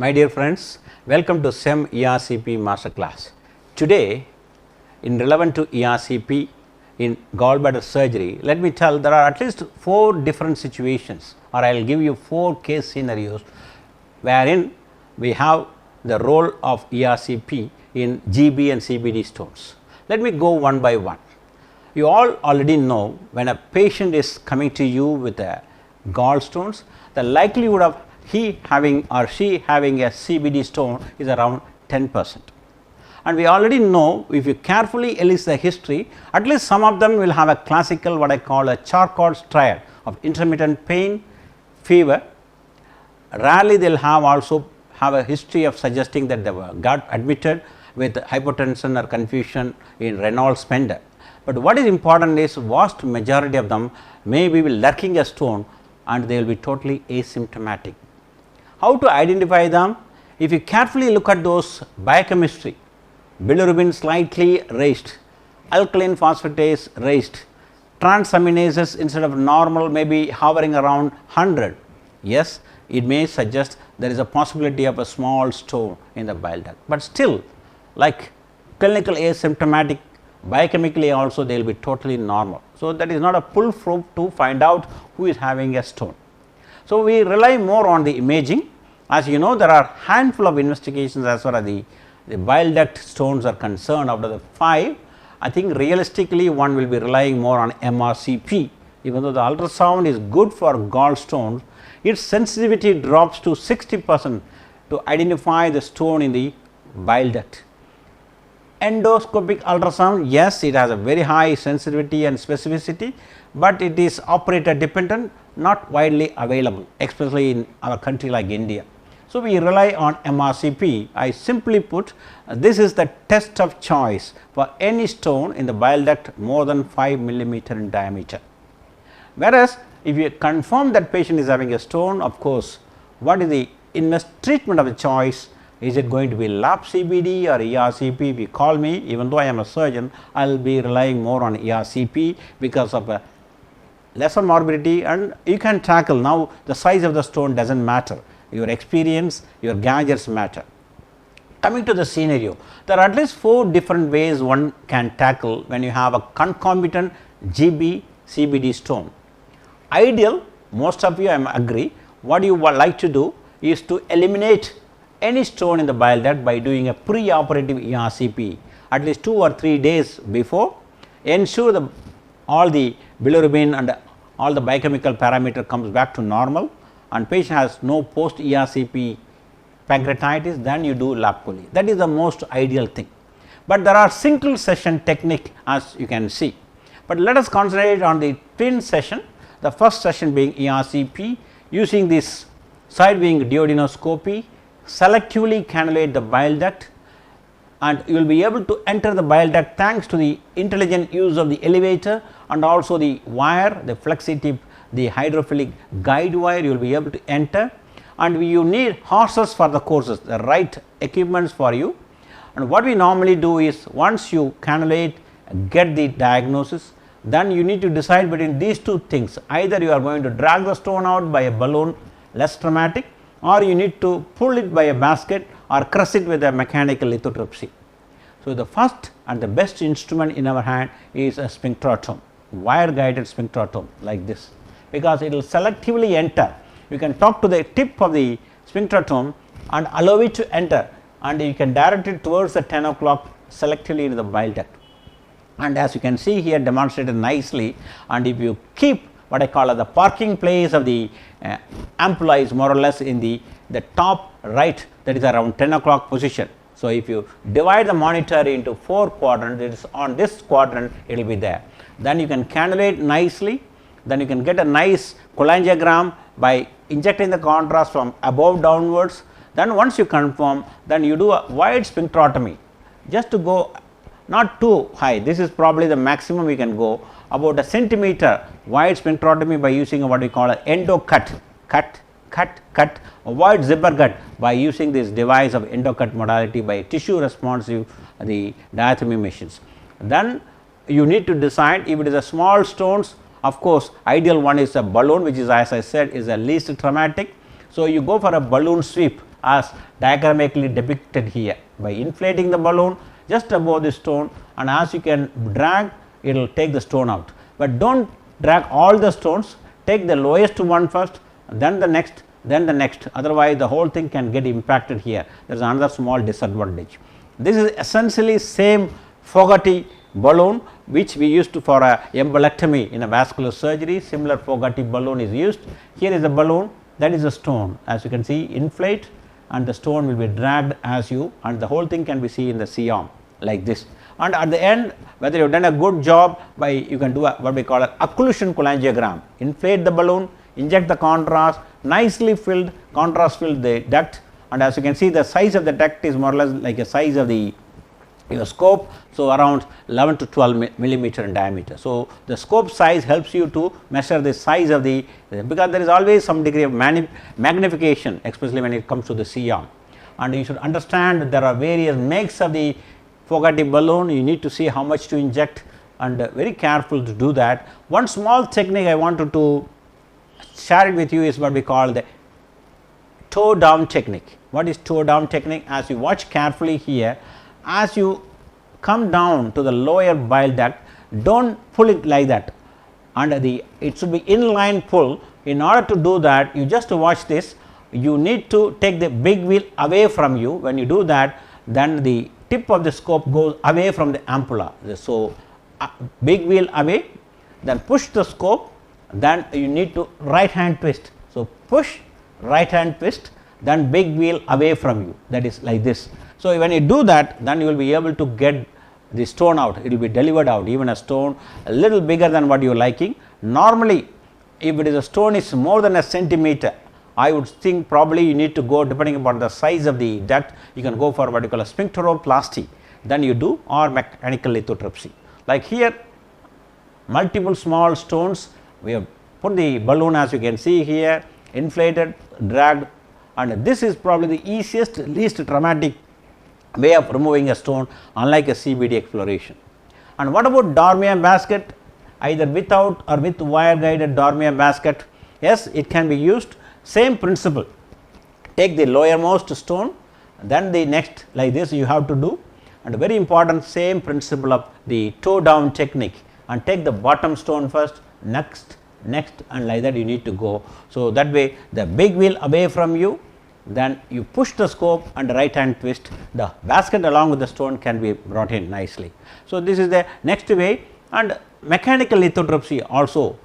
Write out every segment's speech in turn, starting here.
My dear friends, welcome to SEM Ercp Masterclass. Today, in relevant to Ercp in gallbladder surgery, let me tell there are at least 4 different situations, or I will give you 4 case scenarios wherein we have the role of Ercp in GB and CBD stones. Let me go one by one. You all already know when a patient is coming to you with a gallstones, the likelihood of he having or she having a CBD stone is around 10%. And we already know, if you carefully elicit the history, at least some of them will have a classical what I call a Charcot's triad of intermittent pain, fever. Rarely they will have also have a history of suggesting that they were got admitted with hypotension or confusion in renal spender. But what is important is vast majority of them may be lurking a stone and they will be totally asymptomatic. How to identify them? If you carefully look at those biochemistry, bilirubin slightly raised, alkaline phosphatase raised, transaminases instead of normal may be hovering around 100. Yes, it may suggest there is a possibility of a small stone in the bile duct, but still like clinical asymptomatic, biochemically also they will be totally normal. So, that is not a pull probe to find out who is having a stone. So, we rely more on the imaging. As you know, there are handful of investigations as far as the bile duct stones are concerned. Out of the 5, I think realistically one will be relying more on MRCP. Even though the ultrasound is good for gallstones, its sensitivity drops to 60% to identify the stone in the bile duct. Endoscopic ultrasound, yes, it has a very high sensitivity and specificity, but it is operator dependent, not widely available, especially in our country like India. So, we rely on MRCP. I simply put, this is the test of choice for any stone in the bile duct more than 5 millimeter in diameter. Whereas, if you confirm that patient is having a stone, of course, what is the treatment of the choice? Is it going to be lab CBD or Ercp? If you call me, even though I am a surgeon, I will be relying more on Ercp because of a lesser morbidity, and you can tackle. Now, the size of the stone does not matter, your experience, your gadgets matter. Coming to the scenario, there are at least 4 different ways one can tackle when you have a concomitant GB CBD stone. Ideal, most of you I agree, what you would like to do is to eliminate any stone in the bile duct by doing a pre-operative Ercp at least 2 or 3 days before. Ensure all the bilirubin and all the biochemical parameter comes back to normal and patient has no post Ercp pancreatitis, then you do lab chole. That is the most ideal thing. But there are single session technique, as you can see. But let us concentrate on the twin session. The first session being Ercp, using this side being duodenoscopy, selectively cannulate the bile duct, and you will be able to enter the bile duct thanks to the intelligent use of the elevator and also the wire, the flexi tip, the hydrophilic guide wire you will be able to enter, and you need horses for the courses, the right equipments for you. And what we normally do is, once you cannulate, get the diagnosis, then you need to decide between these 2 things. Either you are going to drag the stone out by a balloon, less traumatic, or you need to pull it by a basket or crush it with a mechanical lithotripsy. So, the first and the best instrument in our hand is a sphincterotome, wire guided sphincterotome like this, because it will selectively enter. You can talk to the tip of the sphincterotome and allow it to enter, and you can direct it towards the 10 o'clock selectively into the bile duct. And as you can see here demonstrated nicely, and if you keep what I call the parking place of the ampulla is more or less in the top right, that is around 10 o'clock position. So, if you divide the monitor into 4 quadrants, it is on this quadrant it will be there. Then you can cannulate nicely, then you can get a nice cholangiogram by injecting the contrast from above downwards. Then once you confirm, then you do a wide sphincterotomy, just to go not too high. This is probably the maximum we can go, about a centimeter wide sphincterotomy by using what we call an endo cut, avoid zipper cut by using this device of endo cut modality by tissue responsive the diathermy machines. Then you need to decide if it is a small stones. Of course, ideal one is a balloon, which is, as I said, is the least traumatic. So, you go for a balloon sweep as diagrammatically depicted here. By inflating the balloon just above the stone, and as you can drag, it will take the stone out, but do not drag all the stones, take the lowest one first, then the next, otherwise the whole thing can get impacted here. There is another small disadvantage. This is essentially same Fogarty balloon which we used for a embolectomy in a vascular surgery. Similar Fogarty balloon is used. Here is the balloon, that is a stone, as you can see, inflate, and the stone will be dragged as you, and the whole thing can be seen in the C-arm like this. And at the end, whether you have done a good job, by you can do a, what we call an occlusion cholangiogram. Inflate the balloon, inject the contrast, nicely filled, contrast filled the duct, and as you can see, the size of the duct is more or less like a size of the your scope. So, around 11 to 12 millimeter in diameter. So, the scope size helps you to measure the size of the, because there is always some degree of magnification, especially when it comes to the C-arm, and you should understand that there are various makes of the Fogarty balloon. You need to see how much to inject, and very careful to do that. One small technique I wanted to share it with you is what we call the toe down technique. What is toe down technique? As you watch carefully here, as you come down to the lower bile duct, do not pull it like that, and it should be inline pull. In order to do that, you just watch this, you need to take the big wheel away from you. When you do that, then the tip of the scope goes away from the ampulla. So, big wheel away, then push the scope, then you need to right hand twist. So, push, right hand twist, then big wheel away from you, that is like this. So, when you do that, then you will be able to get the stone out, it will be delivered out, even a stone a little bigger than what you are liking. Normally, if it is a stone is more than a centimeter, I would think probably you need to go, depending upon the size of the duct, you can go for what you call a sphincteroplasty, then you do, or mechanical lithotripsy. Like here, multiple small stones, we have put the balloon, as you can see here, inflated, dragged, and this is probably the easiest, least traumatic way of removing a stone, unlike a CBD exploration. And what about Dormier basket? Either without or with wire guided Dormier basket? Yes, it can be used. Same principle, take the lowermost stone, then the next, like this you have to do, and very important, same principle of the toe down technique, and take the bottom stone first, next, and like that you need to go. So, that way the big wheel away from you, then you push the scope and right hand twist, the basket along with the stone can be brought in nicely. So, this is the next way, and mechanical lithotripsy also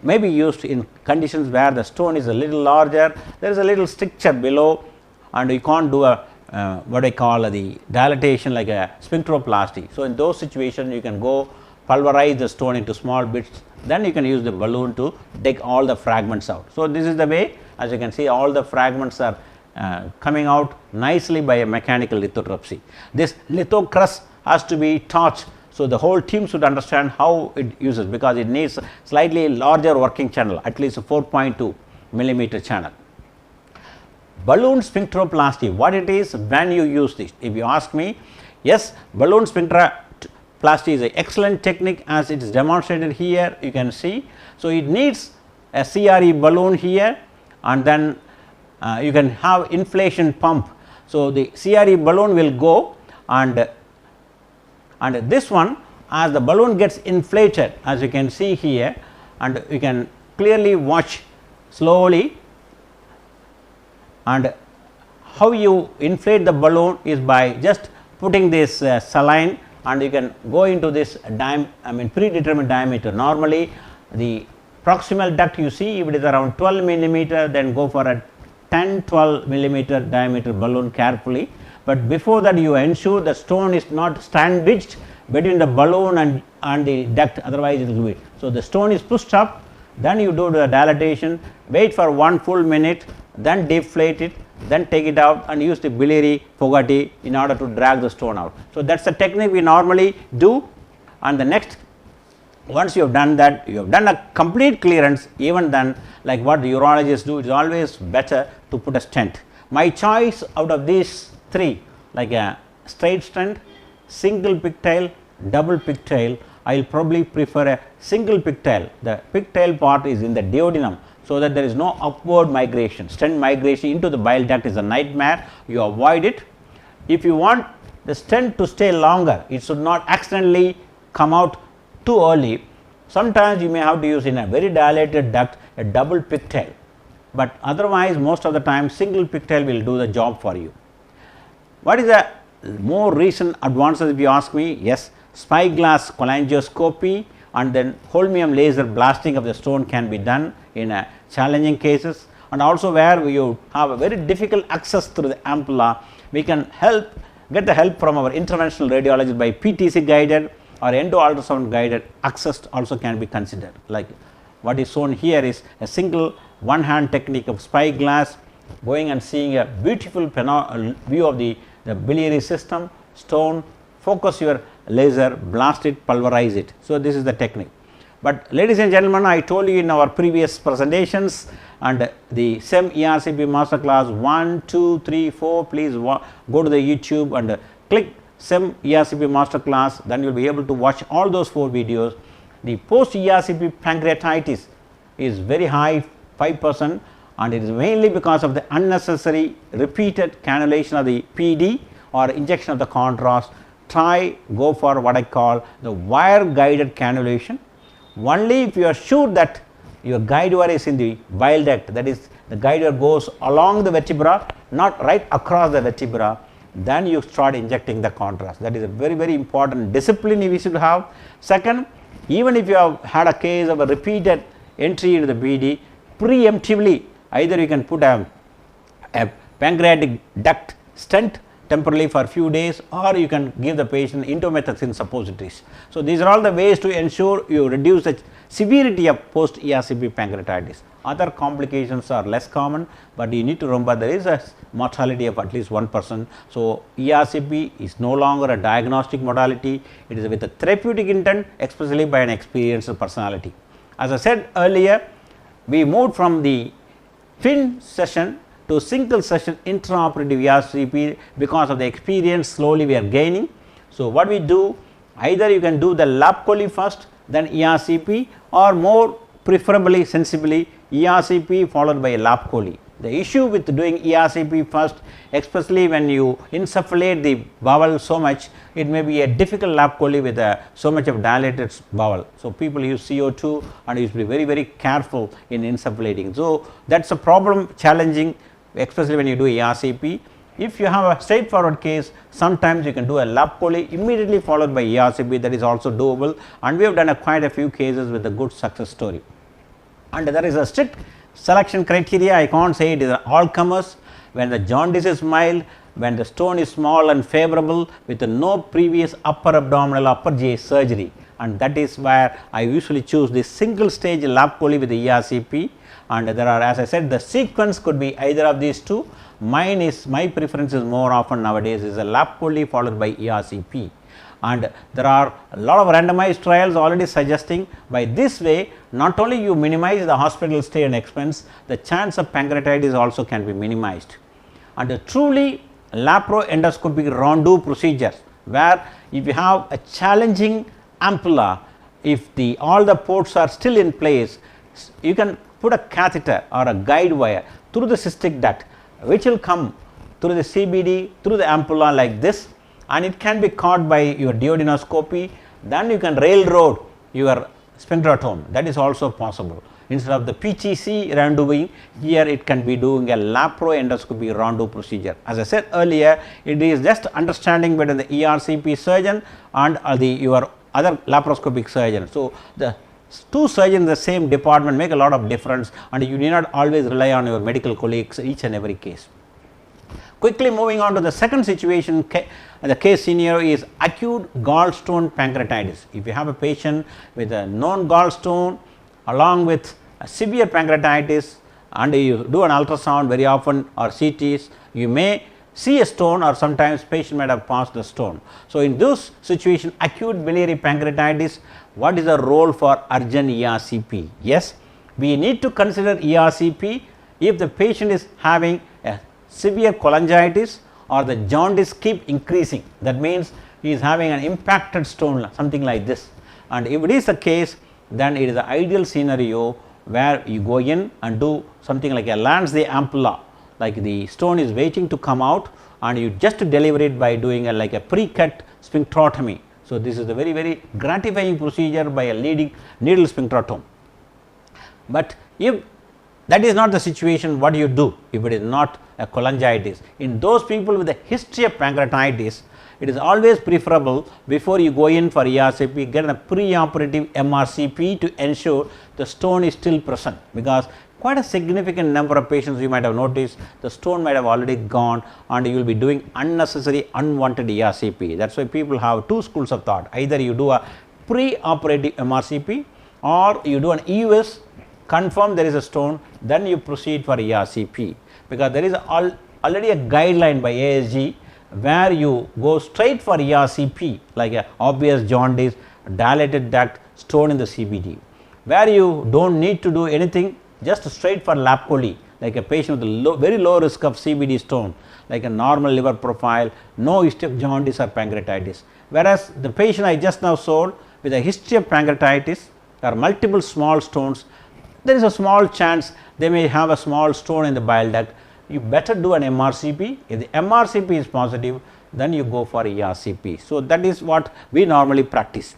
may be used in conditions where the stone is a little larger, there is a little stricture below, and you can't do a what I call the dilatation like a sphincteroplasty. So, in those situations you can go pulverize the stone into small bits, then you can use the balloon to take all the fragments out. So, this is the way, as you can see, all the fragments are coming out nicely by a mechanical lithotripsy. This lithocrust has to be taught. So, the whole team should understand how it uses, because it needs slightly larger working channel, at least a 4.2 millimeter channel. Balloon sphincteroplasty, what it is, when you use this? If you ask me, yes, balloon sphincteroplasty is an excellent technique, as it is demonstrated here, you can see. So, it needs a CRE balloon here, and then you can have inflation pump. So, the CRE balloon will go, and this one, as the balloon gets inflated, as you can see here, and you can clearly watch slowly, and how you inflate the balloon is by just putting this saline, and you can go into this predetermined diameter. Normally, the proximal duct you see, if it is around 12 millimeter, then go for a 10-12 millimeter diameter balloon carefully, but before that you ensure the stone is not sandwiched between the balloon and the duct, otherwise it will be. So, the stone is pushed up, then you do the dilatation, wait for 1 full minute, then deflate it, then take it out and use the biliary Fogarty in order to drag the stone out. So, that is the technique we normally do, and the next, once you have done that, you have done a complete clearance, even then, like what the urologists do, it is always better to put a stent. My choice out of these three, like a straight stent, single pigtail, double pigtail, I will probably prefer a single pigtail. The pigtail part is in the duodenum, so that there is no upward migration. Stent migration into the bile duct is a nightmare, you avoid it. If you want the stent to stay longer, it should not accidentally come out too early. Sometimes you may have to use in a very dilated duct a double pigtail, but otherwise most of the time single pigtail will do the job for you. What is the more recent advances if you ask me? Yes, spyglass cholangioscopy and then holmium laser blasting of the stone can be done in a challenging cases, and also where you have a very difficult access through the ampulla, we can get the help from our interventional radiologist by PTC guided or endo ultrasound guided access also can be considered. Like what is shown here is a single one hand technique of spyglass, going and seeing a beautiful view of the biliary system, stone, focus your laser, blast it, pulverize it. So, this is the technique. But ladies and gentlemen, I told you in our previous presentations and the SEM ERCP master class 1, 2, 3, 4, please go to the YouTube and click SEM ERCP master class, then you will be able to watch all those 4 videos. The post ERCP pancreatitis is very high, 5%, and it is mainly because of the unnecessary repeated cannulation of the PD or injection of the contrast. Go for what I call the wire guided cannulation. Only if you are sure that your guide wire is in the bile duct, that is the guide wire goes along the vertebra, not right across the vertebra, then you start injecting the contrast. That is a very, very important discipline we should have. Second, even if you have had a case of a repeated entry into the BD, preemptively either you can put a pancreatic duct stent temporarily for a few days, or you can give the patient indomethacin suppositories. So, these are all the ways to ensure you reduce the severity of post ERCP pancreatitis. Other complications are less common, but you need to remember there is a mortality of at least 1%. So, ERCP is no longer a diagnostic modality, it is with a therapeutic intent, especially by an experienced personality. As I said earlier, we moved from the twin session to single session intraoperative ERCP because of the experience slowly we are gaining. So, what we do, either you can do the lap chole first, then ERCP, or more preferably sensibly ERCP followed by a lap chole. The issue with doing ERCP first, especially when you insufflate the bowel so much, it may be a difficult lap chole with so much of dilated bowel. So, people use CO2 and you should be very, very careful in insufflating. So, that is a problem, challenging, especially when you do ERCP. If you have a straightforward case, sometimes you can do a lap chole immediately followed by ERCP, that is also doable, and we have done quite a few cases with a good success story. And there is a strict selection criteria, I can't say it is all comers. When the jaundice is mild, when the stone is small and favorable with no previous upper abdominal upper GI surgery, and that is where I usually choose this single stage lap chole with the ERCP. And there are, as I said, the sequence could be either of these two. My preference is more often nowadays is a lap chole followed by ERCP, and there are a lot of randomized trials already suggesting by this way not only you minimize the hospital stay and expense, the chance of pancreatitis also can be minimized. And a truly laparoendoscopic rondeau procedure, where if you have a challenging ampulla, if all the ports are still in place, you can put a catheter or a guide wire through the cystic duct, which will come through the CBD through the ampulla like this, and it can be caught by your duodenoscopy. Then you can railroad your sphincterotome, that is also possible. Instead of the PTC rendezvousing, here it can be doing a laparoendoscopy rondeau procedure. As I said earlier, it is just understanding between the ERCP surgeon and your other laparoscopic surgeon. So, the two surgeons in the same department make a lot of difference, and you need not always rely on your medical colleagues each and every case. Quickly moving on to the second situation, the case scenario is acute gallstone pancreatitis. If you have a patient with a known gallstone along with a severe pancreatitis and you do an ultrasound very often or CTs, you may see a stone, or sometimes patient might have passed the stone. So, in this situation, acute biliary pancreatitis, what is the role for urgent ERCP? Yes, we need to consider ERCP if the patient is having a severe cholangitis or the jaundice keep increasing. That means he is having an impacted stone, something like this. And if it is the case, then it is the ideal scenario where you go in and do something like a lance the ampulla, like the stone is waiting to come out and you just deliver it by doing like a pre-cut sphincterotomy. So, this is a very gratifying procedure by a leading needle sphincterotome. But if that is not the situation, what do you do if it is not a cholangitis? In those people with a history of pancreatitis, it is always preferable before you go in for ERCP, get a preoperative MRCP to ensure the stone is still present, because quite a significant number of patients you might have noticed the stone might have already gone and you will be doing unnecessary unwanted ERCP. That is why people have two schools of thought, either you do a preoperative MRCP or you do an EUS, confirm there is a stone, then you proceed for ERCP, because there is already a guideline by ASG where you go straight for ERCP, like a obvious jaundice, dilated duct, stone in the CBD, where you do not need to do anything, just straight for lap chole, like a patient with a very low risk of CBD stone, like a normal liver profile, no history of jaundice or pancreatitis. Whereas the patient I just now showed with a history of pancreatitis, there are multiple small stones, there is a small chance they may have a small stone in the bile duct. You better do an MRCP. If the MRCP is positive, then you go for ERCP. So, that is what we normally practice.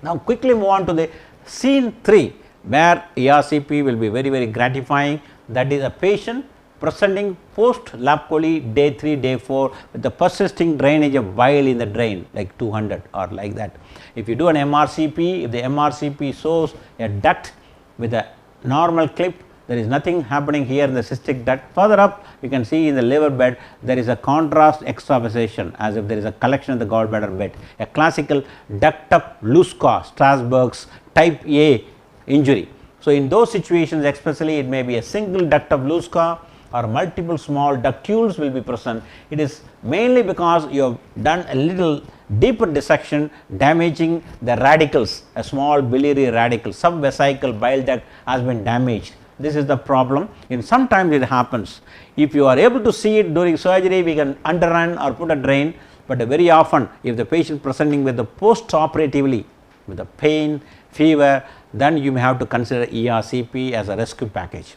Now, quickly move on to the scene 3, where ERCP will be very gratifying. That is a patient presenting post lap chole day 3, day 4 with the persisting drainage of bile in the drain, like 200 or like that. If you do an MRCP, if the MRCP shows a duct with a normal clip, there is nothing happening here in the cystic duct. Further up, you can see in the liver bed there is a contrast extravasation, as if there is a collection in the gallbladder bed, a classical duct of Luschka, Strasburg's type A injury. So, in those situations especially, it may be a single duct of Luschka or multiple small ductules will be present. It is mainly because you have done a little deeper dissection, damaging the radicals, a small biliary radical, subvesical bile duct has been damaged. This is the problem. In sometimes it happens. If you are able to see it during surgery, we can underrun or put a drain, but very often if the patient presenting with the post operatively with the pain, fever, then you may have to consider ERCP as a rescue package.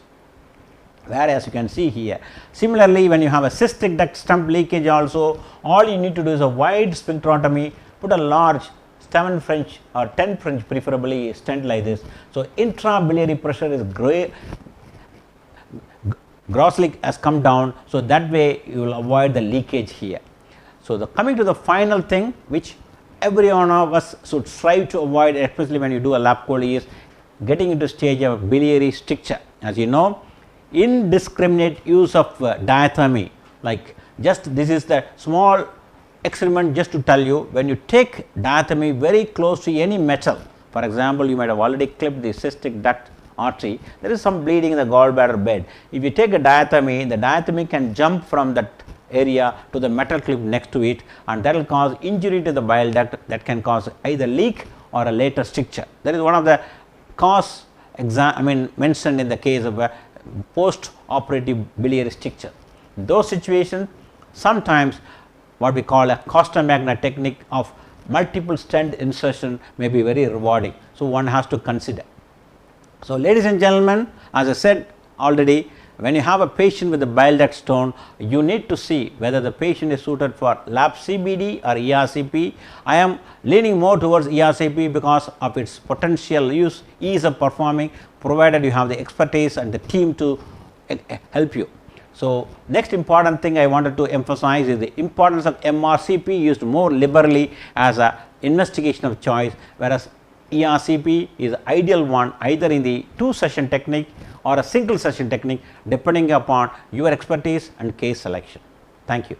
Whereas you can see here, similarly when you have a cystic duct stump leakage also, all you need to do is a wide sphincterotomy, put a large 7 French or 10 French preferably stent like this. So, intrabiliary pressure is grossly has come down. So, that way you will avoid the leakage here. So, coming to the final thing which every one of us should strive to avoid, especially when you do a lap chole, is getting into stage of biliary stricture. As you know, indiscriminate use of diathermy, like just this is the small experiment just to tell you, when you take diathermy very close to any metal, for example, you might have already clipped the cystic duct artery, there is some bleeding in the gallbladder bed. If you take a diathermy, the diathermy can jump from that area to the metal clip next to it, and that will cause injury to the bile duct, that can cause either leak or a later stricture. That is one of the cause mentioned in the case of a post operative biliary stricture. In those situations, sometimes what we call a Costa Magna technique of multiple stent insertion may be very rewarding. So, one has to consider. So, ladies and gentlemen, as I said already, when you have a patient with a bile duct stone, you need to see whether the patient is suited for lap CBD or ERCP. I am leaning more towards ERCP because of its potential use, ease of performing, provided you have the expertise and the team to help you. So, next important thing I wanted to emphasize is the importance of MRCP used more liberally as a investigation of choice, whereas ERCP is the ideal one either in the 2-session technique or a single session technique, depending upon your expertise and case selection. Thank you.